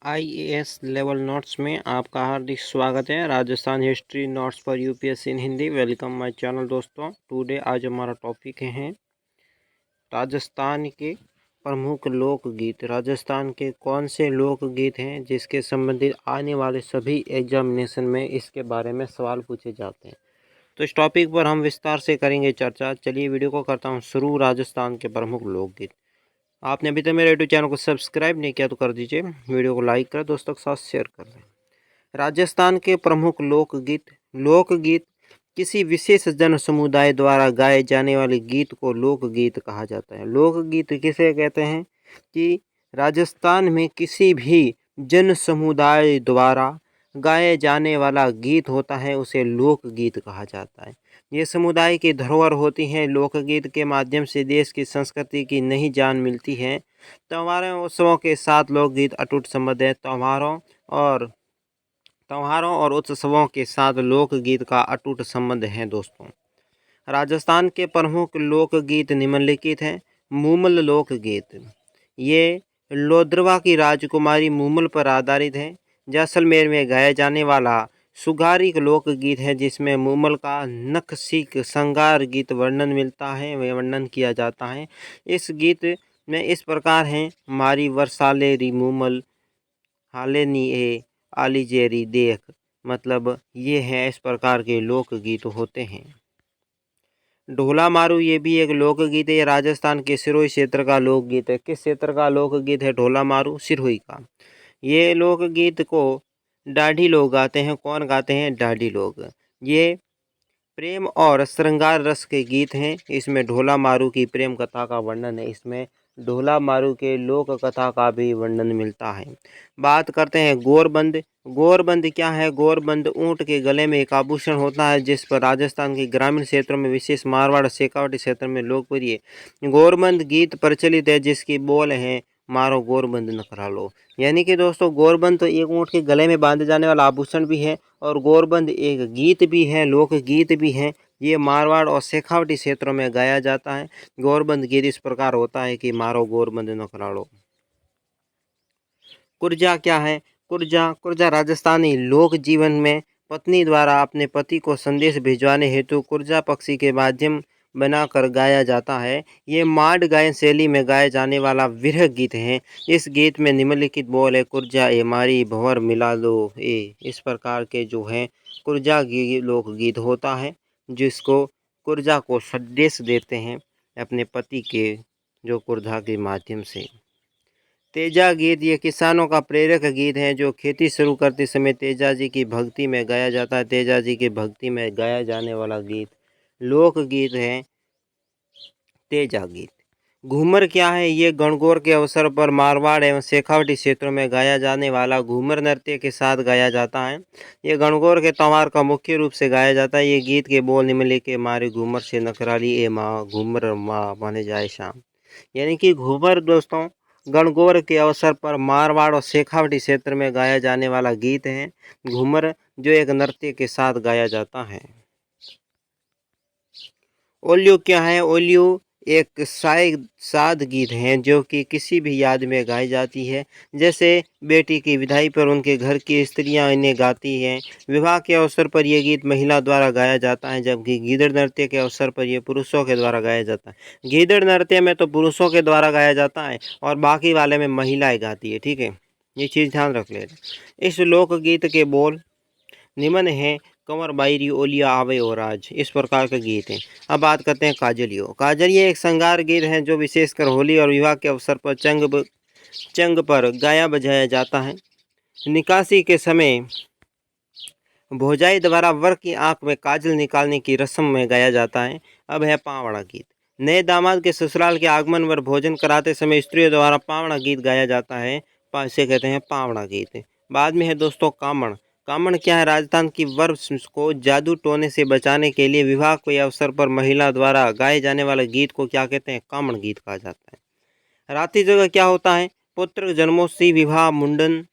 IAS level notes में आपका हार्दिक स्वागत है। राजस्थान हिस्ट्री नोट्स पर UPSC in Hindi. Welcome my channel दोस्तों। टुडे आज हमारा टॉपिक है राजस्थान के प्रमुख लोकगीत। राजस्थान के कौन से लोकगीत हैं जिसके संबंधित आने वाले सभी एग्जामिनेशन में इसके बारे में सवाल पूछे जाते हैं। तो इस टॉपिक पर हम विस्तार से करेंगे चर्चा। चलिए वीडियो को करता हूँ शुरू। राजस्थान के प्रमुख लोकगीत। आपने अभी तक मेरे यूट्यूब चैनल को सब्सक्राइब नहीं किया तो कर दीजिए, वीडियो को लाइक कर दोस्तों के साथ शेयर कर दें। राजस्थान के प्रमुख लोकगीत। लोकगीत किसी विशेष जन समुदाय द्वारा गाए जाने वाले गीत को लोकगीत कहा जाता है। लोकगीत किसे कहते हैं कि राजस्थान में किसी भी जन समुदाय द्वारा गाए जाने वाला गीत होता है उसे लोकगीत कहा जाता है। ये समुदाय की धरोहर होती है। लोकगीत के माध्यम से देश की संस्कृति की नई जान मिलती है। त्योहारों उत्सवों के साथ लोकगीत अटूट संबंध है। त्योहारों और उत्सवों के साथ लोकगीत का अटूट संबंध है दोस्तों। राजस्थान के प्रमुख लोकगीत निम्नलिखित हैं। मूमल लोकगीत, ये लोद्रवा की राजकुमारी मूमल पर आधारित है। जैसलमेर में गाया जाने वाला सुगारिक लोकगीत है जिसमें मूमल का नखशिक श्रृंगार गीत वर्णन किया जाता है। इस गीत में इस प्रकार हैं। मारी वर्षाले री मूमल हाले नी ए आलीजेरी देख, मतलब ये है इस प्रकार के लोकगीत होते हैं। ढोला मारू, ये भी एक लोकगीत है। ये राजस्थान के सिरोही क्षेत्र का लोकगीत है। किस क्षेत्र का लोकगीत है ढोला मारू? सिरोही का। ये लोकगीत को डाढ़ी लोग गाते हैं। कौन गाते हैं? डाढ़ी लोग। ये प्रेम और श्रृंगार रस के गीत हैं। इसमें ढोला मारू की प्रेम कथा का वर्णन है। इसमें ढोला मारू के लोक कथा का भी वर्णन मिलता है। बात करते हैं गोरबंद। गोरबंद क्या है? गोरबंद ऊंट के गले में एक आभूषण होता है जिस पर राजस्थान के ग्रामीण क्षेत्रों में, विशेष मारवाड़ शेखावटी क्षेत्र में लोकप्रिय गोरबंद गीत प्रचलित है जिसकी बोल है मारो गोरबंद नखरा लो। यानी कि दोस्तों गोरबंद तो एक ऊंट के गले में बांधे जाने वाला आभूषण भी है और गोरबंद एक गीत भी है, लोकगीत भी है। ये मारवाड़ और शेखावटी क्षेत्रों में गाया जाता है। गोरबंद गीत इस प्रकार होता है कि मारो गोरबंद नखराड़ो। कुर्जा क्या है? कुर्जा राजस्थानी लोक जीवन में पत्नी द्वारा अपने पति को संदेश भिजवाने हेतु कुर्जा पक्षी के माध्यम बनाकर गाया जाता है। ये माड गायन शैली में गाए जाने वाला विरह गीत है। इस गीत में निम्नलिखित बोल है। कुर्जा ए मारी भंवर मिला दो ए। इस प्रकार के जो है कुर्जा लोकगीत होता है जिसको कुर्जा को संदेश देते हैं अपने पति के, जो कुर्जा के माध्यम से। तेजा गीत, ये किसानों का प्रेरक गीत है जो खेती शुरू करते समय तेजा जी की भक्ति में गाया जाता है। तेजा जी की भक्ति में गाया जाने वाला गीत लोकगीत है तेजा गीत। घूमर क्या है? ये गणगौर के अवसर पर मारवाड़ एवं शेखावटी क्षेत्रों में गाया जाने वाला घूमर नृत्य के साथ गाया जाता है। ये गणगौर के त्यौहार का मुख्य रूप से गाया जाता है। ये गीत के बोल निम्नलिखित के मारे घूमर से नखराली ए माँ घूमर माँ बने जाए शाम। यानी कि घूमर दोस्तों गणगौर के अवसर पर मारवाड़ और शेखावटी क्षेत्र में गाया जाने वाला गीत है घूमर, जो एक नृत्य के साथ गाया जाता है। ओल्यू क्या है? ओल्यू एक साद गीत है जो कि किसी भी याद में गाई जाती है। जैसे बेटी की विदाई पर उनके घर की स्त्रियां इन्हें गाती हैं। विवाह के अवसर पर यह गीत महिला द्वारा गाया जाता है, जबकि गीदड़ नृत्य के अवसर पर यह पुरुषों के द्वारा गाया जाता है। गीदड़ नृत्य में तो पुरुषों के द्वारा गाया जाता है और बाकी वाले में महिलाएं गाती है। ठीक है, ये चीज़ ध्यान रख लेना। इस लोकगीत के बोल निम्न है। कंवर बाईरी ओलिया आवे और आज, इस प्रकार का गीत है। अब बात करते हैं काजलियो। काजलियो एक श्रृंगार गीत है जो विशेषकर होली और विवाह के अवसर पर चंग पर गाया बजाया जाता है। निकासी के समय भौजाई द्वारा वर की आंख में काजल निकालने की रस्म में गाया जाता है। अब है पावड़ा गीत। नए दामाद के ससुराल के आगमन पर भोजन कराते समय स्त्रियों द्वारा पावड़ा गीत गाया जाता है। इसे कहते हैं पावड़ा गीत। बाद में है दोस्तों कामण। कामण क्या है? राजस्थान की वर को जादू टोने से बचाने के लिए विवाह के अवसर पर महिला द्वारा गाए जाने वाले गीत को क्या कहते हैं? कामण गीत कहा जाता है। रात्रि जगह क्या होता है? पुत्र जन्मोत्सव, विवाह, मुंडन,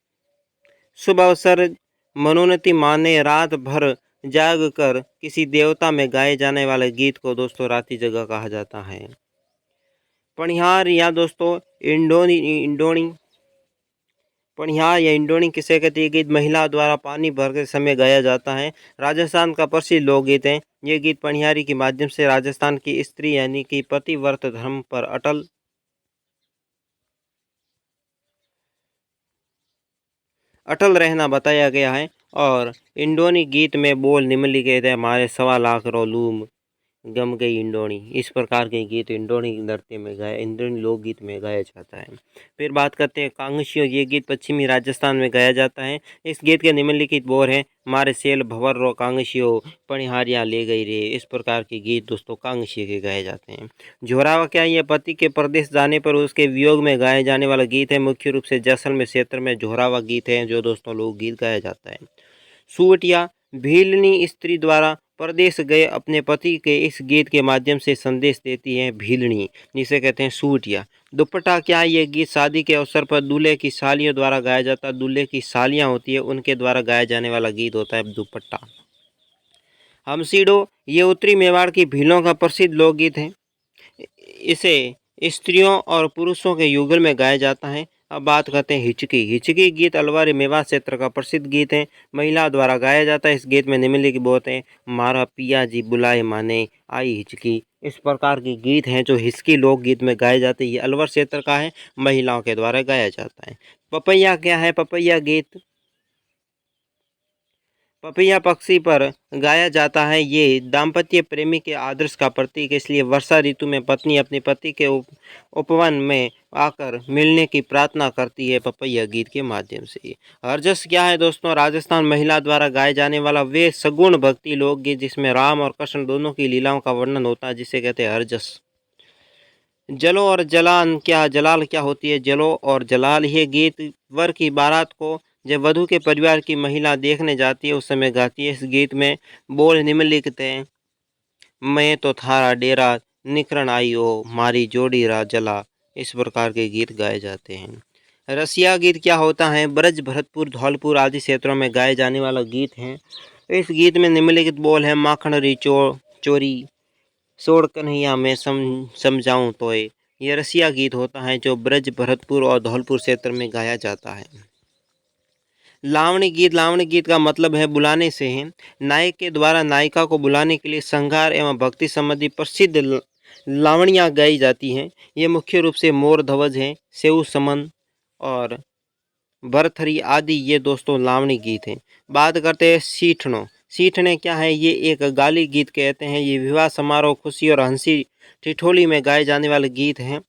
शुभ अवसर, मनोन्नति माने रात भर जाग कर किसी देवता में गाए जाने वाले गीत को दोस्तों रात्रि जगह कहा जाता है। पणिहार या दोस्तों इंडोनी पनिहार या इंडोनी किसे कहते हैं? ये गीत महिला द्वारा पानी भरते समय गाया जाता है। राजस्थान का प्रसिद्ध लोकगीत है। ये गीत पनिहारी के माध्यम से राजस्थान की स्त्री यानी कि पतिव्रत धर्म पर अटल रहना बताया गया है। और इंडोनी गीत में बोल निम्नलिखित है: हमारे 1.25 लाख रोलूम गम गई इंडोनी। इस प्रकार के गीत इंडोनी नृत्य में गाया इंडोनी लोकगीत में गाया जाता है। फिर बात करते हैं कांगशियो। ये गीत पश्चिमी राजस्थान में गाया जाता है। इस गीत के निम्नलिखित बोल हैं: मारे सेल भवर रो कांगशियो पनिहारियाँ ले गई रे। इस प्रकार के गीत दोस्तों कांगशियो के गाए जाते हैं। जोरावा क्या ये पति के परदेश जाने पर उसके वियोग में गाए जाने वाला गीत है। मुख्य रूप से जैसलमेर क्षेत्र में जोरावा गीत है जो दोस्तों लोकगीत गाया जाता है। सुवटिया भीलनी स्त्री द्वारा परदेश गए अपने पति के इस गीत के माध्यम से संदेश देती है भीलनी, जिसे कहते हैं सुवटिया। दुपट्टा क्या है? ये गीत शादी के अवसर पर दूल्हे की सालियों द्वारा गाया जाता है। दूल्हे की सालियाँ होती है उनके द्वारा गाया जाने वाला गीत होता है दुपट्टा। हमसीडो ये उत्तरी मेवाड़ की भीलों का प्रसिद्ध लोकगीत है। इसे स्त्रियों और पुरुषों के युगल में गाया जाता है। अब बात करते हैं हिचकी। हिचकी गीत अलवर मेवाड़ क्षेत्र का प्रसिद्ध गीत है। महिला द्वारा गाया जाता है। इस गीत में निम्नलिखित बोलते हैं: मारा पिया जी बुलाए माने आई हिचकी। इस प्रकार के गीत हैं जो हिचकी लोकगीत में गाए जाते हैं। ये अलवर क्षेत्र का है, महिलाओं के द्वारा गाया जाता है। पपैया क्या है? पपैया गीत पपैया पक्षी पर गाया जाता है। ये दाम्पत्य प्रेमी के आदर्श का प्रतीक है। इसलिए वर्षा ऋतु में पत्नी अपने पति के उपवन में आकर मिलने की प्रार्थना करती है पपैया गीत के माध्यम से। हरजस क्या है दोस्तों? राजस्थान महिला द्वारा गाए जाने वाला वे सगुण भक्ति लोकगीत जिसमें राम और कृष्ण दोनों की लीलाओं का वर्णन होता है, जिसे कहते हैं हरजस। जलो और जलान क्या जलाल क्या होती है? जलो और जलाल ये गीत वर की बारात को जब वधु के परिवार की महिला देखने जाती है उस समय गाती है। इस गीत में बोल निम्नलिखित हैं: मैं तो थारा डेरा निखरन आई हो मारी जोड़ी रा जला। इस प्रकार के गीत गाए जाते हैं। रसिया गीत क्या होता है? ब्रज भरतपुर धौलपुर आदि क्षेत्रों में गाए जाने वाला गीत है। इस गीत में निम्नलिखित बोल है: माखन री चोरी सोड़ कन्हैया मैं समझाऊं तोय। ये रसिया गीत होता है जो ब्रज भरतपुर और धौलपुर क्षेत्र में गाया जाता है। लावणी गीत का मतलब है बुलाने से है। नायक के द्वारा नायिका को बुलाने के लिए श्रृंगार एवं भक्ति संबंधी प्रसिद्ध लावणियाँ गाई जाती हैं। ये मुख्य रूप से मोर ध्वज हैं, सेऊ समन और भरथरी आदि ये दोस्तों लावणी गीत हैं। बात करते हैं सीठनों। सीठने क्या है? ये एक गाली गीत कहते हैं। ये विवाह समारोह, खुशी और हंसी ठिठोली में गाए जाने वाले गीत हैं।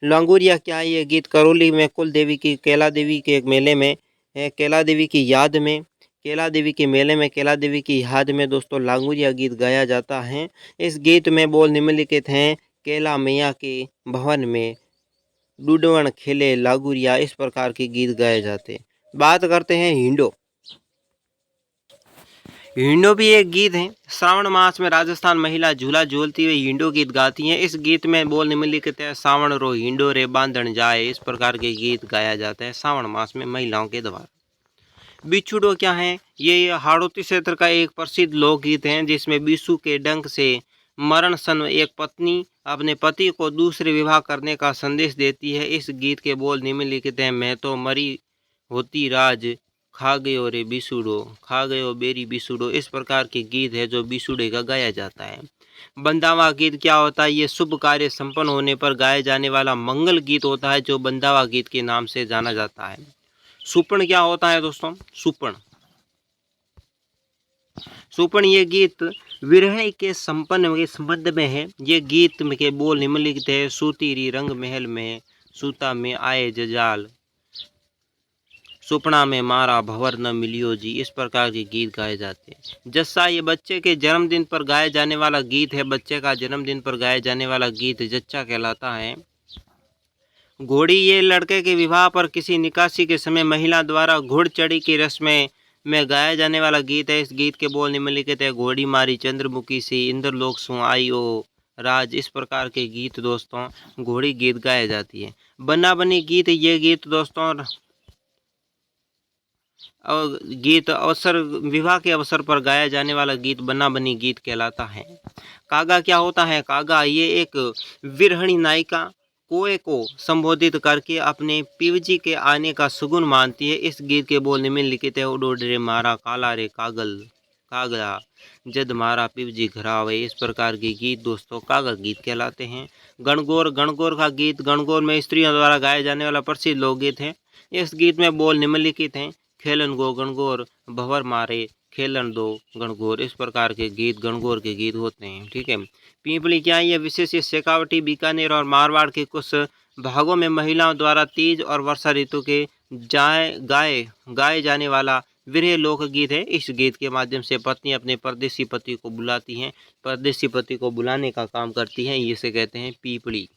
लांगुरिया क्या है? ये गीत करौली में कुल देवी की कैला देवी के एक मेले में कैला देवी की याद में कैला देवी के मेले में कैला देवी की याद में दोस्तों लांगुरिया गीत गाया जाता है। इस गीत में बोल निम्नलिखित हैं: कैला मैया के भवन में डुडवन खेले लागुरिया। इस प्रकार के गीत गाए जाते हैं। बात करते हैं हिंडो। हिंडो भी एक गीत है। श्रावण मास में राजस्थान महिला झूला झूलती हुई हिंडो गीत गाती हैं। इस गीत में बोल निम्नलिखित है: सावण रो हिंडो रे बांधन जाए। इस प्रकार के गीत गाया जाता है श्रावण मास में महिलाओं के द्वारा। बिछुड़ो क्या है? ये हाड़ौती क्षेत्र का एक प्रसिद्ध लोकगीत है जिसमें बिशु के डंक से मरण सन एक पत्नी अपने पति को दूसरे विवाह करने का संदेश देती है। इस गीत के बोल निम्नलिखित हैं: मैं तो मरी होती राज खा गयो रे बिसुड़ो खा गयो बेरी बिसुड़ो। इस प्रकार के गीत है जो बिसुड़े का गाया जाता है। बंदावा गीत क्या होता है? ये शुभ कार्य संपन्न होने पर गाए जाने वाला मंगल गीत होता है जो बंदावा गीत के नाम से जाना जाता है। सुपण क्या होता है दोस्तों? सुपण सुपण ये गीत विरह के संपन्न के संबंध में है। ये गीत के बोल निम्नलिखित है: सूतीरी रंग महल में सूता में आए जजाल सुपना में मारा भंवर न मिलियो जी। इस प्रकार के गीत गाए जाते हैं। जस्सा ये बच्चे के जन्मदिन पर गाए जाने वाला गीत है। बच्चे का जन्मदिन पर गाए जाने वाला गीत जच्चा कहलाता है। घोड़ी ये लड़के के विवाह पर किसी निकासी के समय महिला द्वारा घोड़चढ़ी की रस्म में गाया जाने वाला गीत है। इस गीत के बोल निम्नलिखित है: घोड़ी मारी चंद्रमुखी सी इंद्रलोक सु आई ओ राज। इस प्रकार के गीत दोस्तों घोड़ी गीत गाए जाती है। बना बनी गीत ये गीत दोस्तों और गीत अवसर विवाह के अवसर पर गाया जाने वाला गीत बना बनी गीत कहलाता है। कागा क्या होता है? कागा ये एक विरहणी नायिका कुएं को संबोधित करके अपने पिवजी के आने का सुगुन मानती है। इस गीत के बोल निम्नलिखित है। उडो रे मारा काला रे कागला जद मारा पिवजी घरावे। इस प्रकार के गीत दोस्तों कागा गीत कहलाते हैं। गणगौर का गीत गणगौर में स्त्रियों द्वारा गाया जाने वाला प्रसिद्ध लोकगीत है। इस गीत में बोल निम्नलिखित हैं। खेलन गो गणगौर भंवर मारे खेलन दो गणगौर। इस प्रकार के गीत गणगौर के गीत होते हैं। ठीक है। पीपली क्या है? यह विशेष शेखावटी, बीकानेर और मारवाड़ के कुछ भागों में महिलाओं द्वारा तीज और वर्षा ऋतु के गाए जाने वाला विरह लोकगीत है। इस गीत के माध्यम से पत्नी अपने परदेसी पति को बुलाती हैं, परदेसी पति को बुलाने का काम करती हैं। इसे कहते हैं पीपली।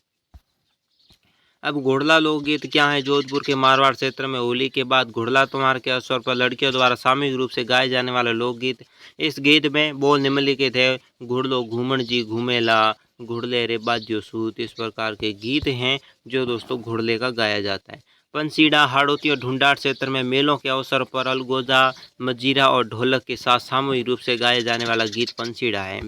अब घुड़ला लोकगीत क्या है? जोधपुर के मारवाड़ क्षेत्र में होली के बाद घुड़ला त्योहार के अवसर पर लड़कियों द्वारा सामूहिक रूप से गाए जाने वाला लोकगीत। इस गीत में बोल निम्नलिखित है। घुड़लो घूमण जी घूमेला, घुड़ले रे बाज्यो सूत। इस प्रकार के गीत हैं जो दोस्तों घुड़ले का गाया जाता है। पंसीड़ा, हाड़ौती और ढूंढाड़ क्षेत्र में मेलों के अवसर पर अलगोजा, मजीरा और ढोलक के साथ सामूहिक रूप से गाया जाने वाला गीत पंसीड़ा है।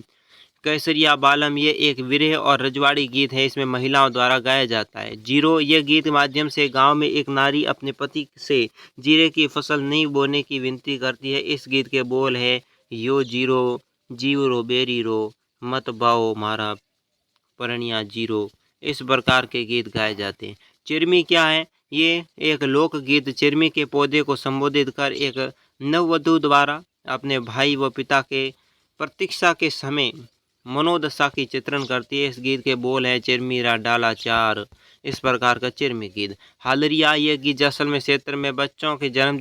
कैसरिया बालम ये एक विरह और रजवाड़ी गीत है। इसमें महिलाओं द्वारा गाया जाता है। जीरो ये गीत के माध्यम से गांव में एक नारी अपने पति से जीरे की फसल नहीं बोने की विनती करती है। इस गीत के बोल है। यो जीरो जीव रो बेरी रो मत बाओ मारा परनिया जीरो। इस प्रकार के गीत गाए जाते हैं। चिरमी क्या है? ये एक लोकगीत चिरमी के पौधे को संबोधित कर एक नववधु द्वारा अपने भाई व पिता के प्रतीक्षा के समय मनोदशा की चित्रण करती है। इस गीत के बोल है। चिरमीरा डाला चार। इस प्रकार का चिरमी गीत। हालरिया ये गीत जैसलमेर क्षेत्र में बच्चे के जन्म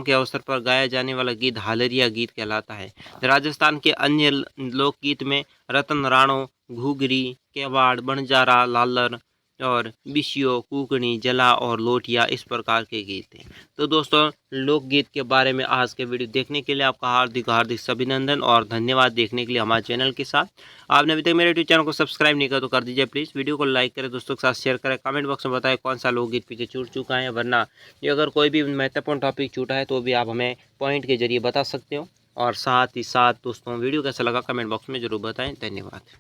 के अवसर पर गाया जाने वाला गीत हालरिया गीत कहलाता है। राजस्थान के अन्य लोकगीत में रतन राणो, घुघरी, केवाड़, बंजारा, लालर और बिशियो, कुकनी, जला और लोटिया इस प्रकार के गीत हैं। तो दोस्तों लोकगीत के बारे में आज के वीडियो देखने के लिए आपका हार्दिक अभिनंदन और धन्यवाद देखने के लिए हमारे चैनल के साथ। आपने अभी तक मेरे यूट्यूब चैनल को सब्सक्राइब नहीं किया तो कर दीजिए प्लीज़। वीडियो को लाइक करें, दोस्तों के साथ शेयर करें, कमेंट बॉक्स में बताएं कौन सा लोकगीत पीछे छूट चुका है। वरना ये अगर कोई भी महत्वपूर्ण टॉपिक छूटा है तो भी आप हमें पॉइंट के जरिए बता सकते हो। और साथ ही साथ दोस्तों वीडियो कैसा लगा कमेंट बॉक्स में ज़रूर बताएँ। धन्यवाद।